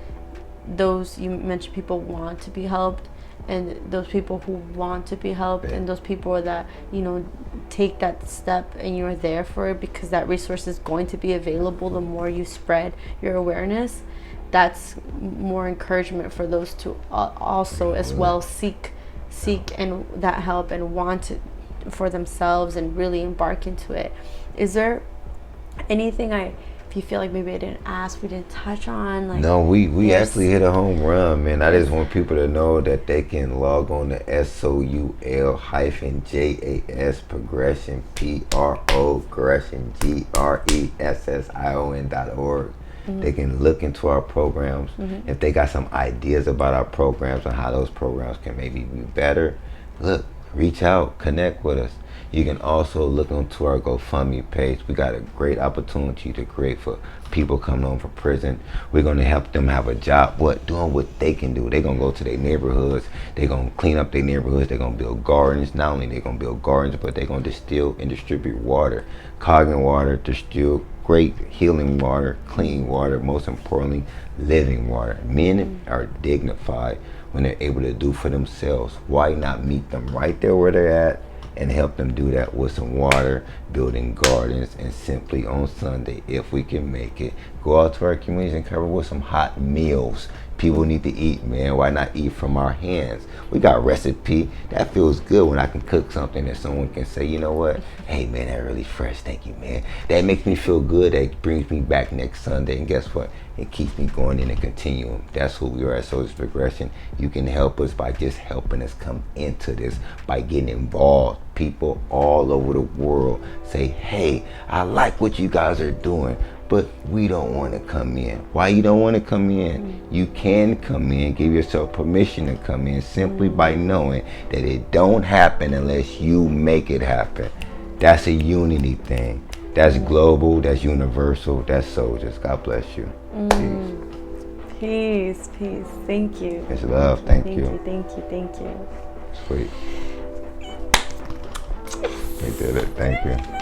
people want to be helped, and those people who want to be helped, and those people that, take that step and you're there for it because that resource is going to be available the more you spread your awareness. That's more encouragement for those to also as well seek and that help and want it for themselves and really embark into it. Is there anything if you feel like maybe I didn't ask, we didn't touch on? Like, no, we actually hit a home run, man. I just want people to know that they can log on to S.O.U.L.J.A.S Progression, Progression, GRESSION.org. They can look into our programs. If they got some ideas about our programs and how those programs can maybe be better, look, reach out, connect with us. You can also look onto our GoFundMe page. We got a great opportunity to create for people coming home from prison. We're going to help them have a job, doing what they can do. They're going to go to their neighborhoods. They're going to clean up their neighborhoods. They're going to build gardens. Not only they're going to build gardens, but they're going to distill and distribute water, cognitive water, distill great healing water, clean water, most importantly, living water. Men are dignified when they're able to do for themselves. Why not meet them right there where they're at and help them do that with some water, building gardens, and simply on Sunday, if we can make it, go out to our communities and cover with some hot meals. People need to eat, man. Why not eat from our hands? We got recipe. That feels good when I can cook something that someone can say, you know what? Hey, man, that really fresh. Thank you, man. That makes me feel good. That brings me back next Sunday. And guess what? It keeps me going in a continuum. That's who we are at SOULJA Progression. You can help us by just helping us come into this, by getting involved. People all over the world say, hey, I like what you guys are doing, but we don't want to come in. Why you don't want to come in? You can come in, give yourself permission to come in simply by knowing that it don't happen unless you make it happen. That's a unity thing. That's global, that's universal, that's SOULJAS. God bless you. Peace, peace. Thank you. It's love. Thank you. Thank you, thank you. Sweet. We did it. Thank you.